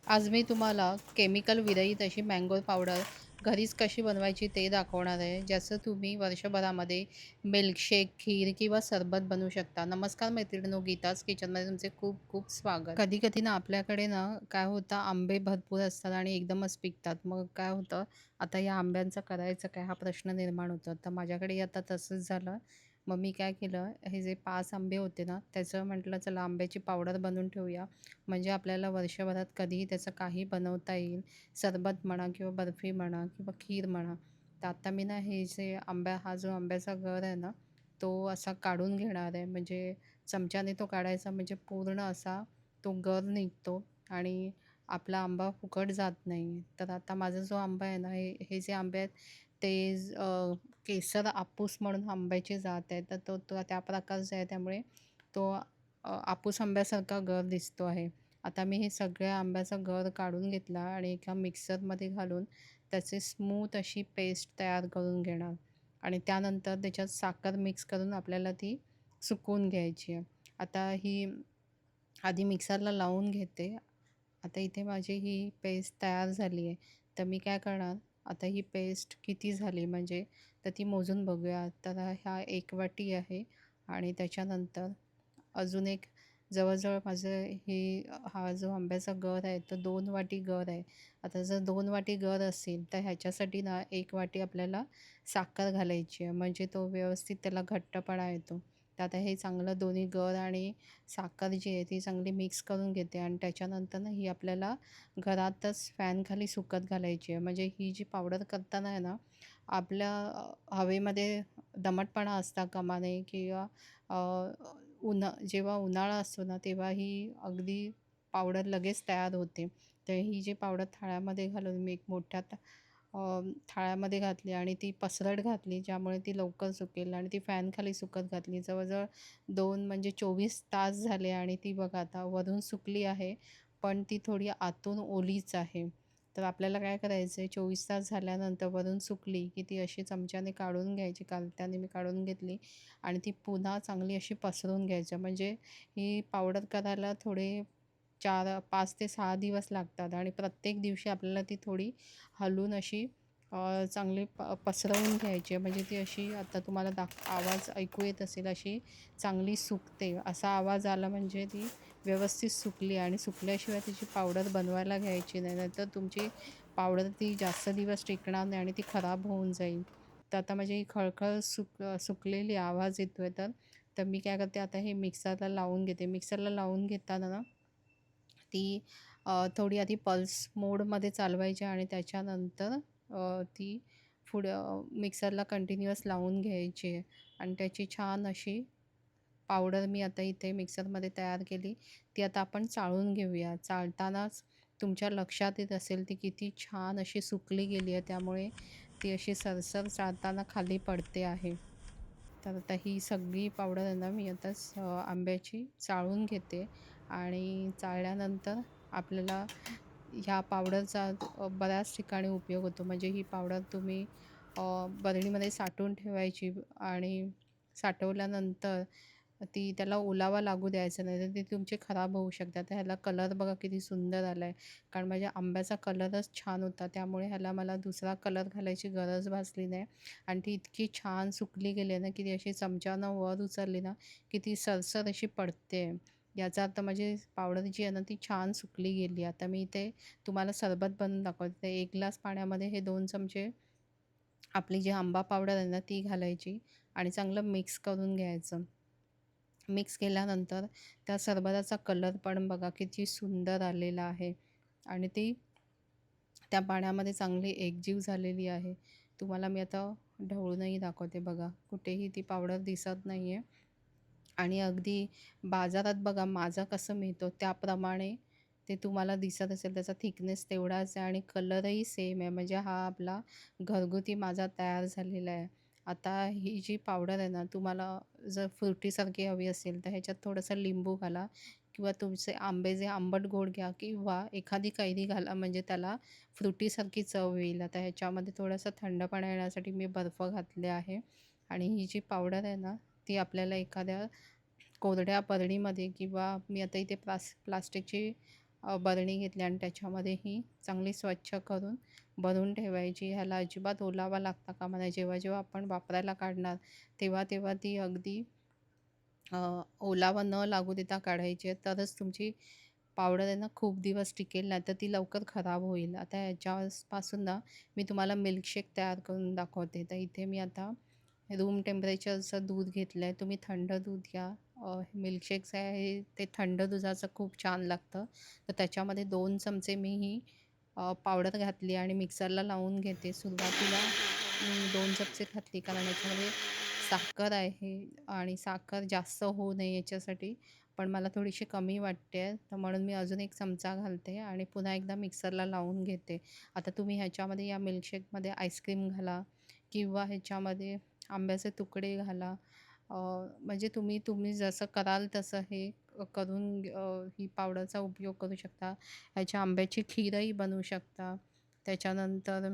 आज मी तुम्हाला केमिकल विरहित अशी मँगो पावडर घरीच कशी बनवायची ते दाखवणार आहे, ज्याचं तुम्ही वर्षभरामध्ये मिल्कशेक, खीर किंवा सरबत बनवू शकता. नमस्कार मैत्रिणींनो, गीताज किचनमध्ये तुमचे खूप खूप स्वागत. कधी-कधी ना आपल्याकडे ना काय होतं, आंबे भरपूर असतात आणि एकदमच पिकतात. मग काय होतं, आता या आंब्यांचं करायचं काय हा प्रश्न निर्माण होतो. तर माझ्याकडे आता तसंच झालं. मग मी काय केलं, हे जे 5 आंबे होते ना, त्याचं म्हटलं चला आंब्याची पावडर बनवून ठेवूया. म्हणजे आपल्याला वर्षभरात कधीही त्याचं काही बनवता येईल. सरबत म्हणा किंवा बर्फी म्हणा किंवा खीर म्हणा. तर आता मी ना हे जे हा जो आंब्याचा गर आहे ना, तो असा काढून घेणार आहे. म्हणजे चमच्याने तो काढायचा, म्हणजे पूर्ण असा तो गर निघतो आणि आपला आंबा फुकट जात नाही. तर आता माझा जो आंबा आहे ना, हे हे जे आंबे आहेत ते केसर आपूस म्हणून आंब्याची जात आहे. तर तो तो त्या प्रकारचा आहे, त्यामुळे तो आपूस आंब्यासारखा गर दिसतो आहे. आता मी हे सगळ्या आंब्याचा गर काढून घेतला आणि एका मिक्सरमध्ये घालून त्याची स्मूथ अशी पेस्ट तयार करून घेणार आणि त्यानंतर त्याच्यात साखर मिक्स करून आपल्याला ती सुकवून घ्यायची आहे. आता ही आधी मिक्सरला लावून घेते. आता इथे माझी ही पेस्ट तयार झाली आहे. तर मी काय करणार, आता ही पेस्ट किती झाली म्हणजे तर ती मोजून बघूया. तर ह्या 1 वाटी आहे आणि त्याच्यानंतर अजून एक जवळ माझं हा जो आंब्याचा गर आहे तो 2 वाटी गर आहे. आता जर 2 वाटी गर असेल तर ह्याच्यासाठी ना 1 वाटी आपल्याला साखर घालायची आहे. म्हणजे तो व्यवस्थित त्याला घट्टपणा येतो. तर आता हे चांगलं दोन्ही गर आणि साखर जी आहे ती चांगली मिक्स करून घेते आणि त्याच्यानंतर ना ही आपल्याला घरातच फॅनखाली सुकत घालायची आहे. म्हणजे ही जी पावडर करताना आहे ना, आपल्या हवेमध्ये दमटपणा असता कामा नये किंवा जेव्हा उन्हाळा असतो ना, तेव्हा ही अगदी पावडर लगेच तयार होते. तर ही जी पावडर थाळ्यामध्ये घालून मी एक मोठ्या थाळ्यामध्ये घातली आणि ती पसरट घातली, ज्यामुळे ती लवकर सुकेल आणि ती फॅनखाली सुकत घातली. जवळ-जवळ 2 म्हणजे 24 तास झाले आणि ती बघा आता वरून सुकली आहे, पण ती थोडी आतून ओलीच आहे. तर आपल्याला काय करायचं आहे, 24 तास झाल्यानंतर वरून सुकली, की ती अशी चमच्याने काढून घ्यायची. कालत्याने मी काढून घेतली आणि ती पुन्हा चांगली अशी पसरवून घ्यायचं. म्हणजे ही पावडर करायला थोडे 5 ते 6 दिवस लागतात आणि प्रत्येक दिवशी आपल्याला ती थोडी हलवून अशी चांगली पसरवून घ्यायची आहे. म्हणजे ती अशी आता तुम्हाला आवाज ऐकू येत असेल, अशी चांगली सुकते. असा आवाज आला म्हणजे ती व्यवस्थित सुकली आणि सुकल्याशिवाय तिची पावडर बनवायला घ्यायची नाही. नाहीतर तुमची पावडर ती जास्त दिवस टिकणार नाही आणि ती खराब होऊन जाईल. तर आता माझी खळखळ सुकलेली आवाज येतोय तर मी काय करते, आता हे मिक्सरला लावून घेते. मिक्सरला लावून घेताना ना ती थोडी आधी पल्स मोडमध्ये चालवायची आणि त्याच्यानंतर ती मिक्सरला कंटिन्युअस लावून घ्यायची आहे आणि त्याची छान अशी पावडर मी आता इथे मिक्सरमध्ये तयार केली. ती आता आपण चाळून घेऊया. चाळतानाच तुमच्या लक्षात येत असेल ती किती छान अशी सुकली गेली आहे. त्यामुळे ती अशी सरसर चाळताना खाली पडते आहे. तर आता ही सगळी पावडर आहे ना मी आता आंब्याची चाळून घेते आणि चाळल्यानंतर आपल्याला ह्या पावडरचा बऱ्याच ठिकाणी उपयोग होतो. म्हणजे ही पावडर तुम्ही बरणीमध्ये साठवून ठेवायची आणि साठवल्यानंतर त्याला ओलावा लागू द्यायचा नाही, तर ती तुमची खराब होऊ शकतात. तर ह्याला कलर बघा किती सुंदर आला आहे. कारण माझ्या आंब्याचा कलरच छान होता, त्यामुळे ह्याला मला दुसरा कलर घालायची गरज भासली नाही आणि ती इतकी छान सुकली गेली आहे ना, की ती अशी चमच्यानं वर उचलली ना, की ती सरसर अशी पडते. याचा अर्थ म्हणजे पावडर जी आहे ना, ती छान सुकली गेली. आता मी इथे तुम्हाला सरबत बनवून दाखवते. 1 ग्लास पाण्यामध्ये हे 2 चमचे आपली जी आंबा पावडर आहे ना, ती घालायची आणि चांगलं मिक्स करून घ्यायचं. मिक्स केल्यानंतर त्या सरबताचा कलर पण बघा किती सुंदर आलेला आहे आणि ती त्या पाण्यामध्ये चांगली एकजीव झालेली आहे. तुम्हाला मी आता ढवळूनही दाखवते बघा. कुठेही ती पावडर दिसत नाही आहे आणि अगदी बाजारात बघा माझा कसं मिळतो त्याप्रमाणे ते तुम्हाला दिसत असेल. त्याचा थिकनेस तेवढाच आहे आणि कलरही सेम आहे. म्हणजे हा आपला घरगुती माझा तयार झालेला आहे. आता ही जी पावडर आहे ना, तुम्हाला जर फ्रुटीसारखी हवी असेल तर ह्याच्यात थोडंसं लिंबू घाला किंवा तुमचे आंबे जे आंबट गोड घ्या किंवा एखादी कैरी घाला, म्हणजे त्याला फ्रुटीसारखी चव येईल. आता ह्याच्यामध्ये थोडासा थंडपणा येण्यासाठी मी बर्फ घातले आहे आणि ही जी पावडर आहे ना, ती आपल्याला एखाद्या कोरड्या बरणीमध्ये किंवा मी आता इथे प्लास्टिकची बरणी घेतली आणि त्याच्यामध्ये ही चांगली स्वच्छ करून भरून ठेवायची. ह्याला अजिबात ओलावा लागता कामा नये. जेव्हा जेव्हा आपण वापरायला काढणार तेव्हा तेव्हा ती अगदी ओलावा न लागू देता काढायची आहे. तरच तुमची पावडर आहे ना खूप दिवस टिकेल, नाही तर ती लवकर खराब होईल. आता ह्याच्यापासून ना मी तुम्हाला मिल्कशेक तयार करून दाखवते. तर इथे मी आता रूम टेम्परेचरचं दूध घेतलं आहे. तुम्ही थंड दूध घ्या. मिल्कशेक्स आहे ते थंड दुधाचं खूप छान लागतं. तर त्याच्यामध्ये 2 चमचे मी ही पावडर घातली आणि मिक्सरला लावून घेते. सुरुवातीला मी 2 चमचे घातली कारण याच्यामध्ये साखर आहे आणि साखर जास्त होऊ नये याच्यासाठी. पण मला थोडीशी कमी वाटते आहे, तर म्हणून मी अजून 1 चमचा घालते आणि पुन्हा एकदा मिक्सरला लावून घेते. आता तुम्ही ह्याच्यामध्ये या मिल्कशेकमध्ये आईस्क्रीम घाला किंवा ह्याच्यामध्ये आंब्याचे तुकडे घाला. म्हणजे तुम्ही तुम्ही जसं कराल तसं हे करून ही पावडरचा उपयोग करू शकता. ह्याच्या आंब्याची खीरही बनवू शकता. त्याच्यानंतर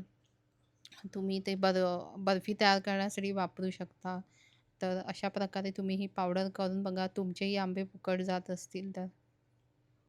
तुम्ही ते बर्फी तयार करण्यासाठी वापरू शकता. तर अशा प्रकारे तुम्ही ही पावडर करून बघा. तुमचेही आंबे फुकट जात असतील तर.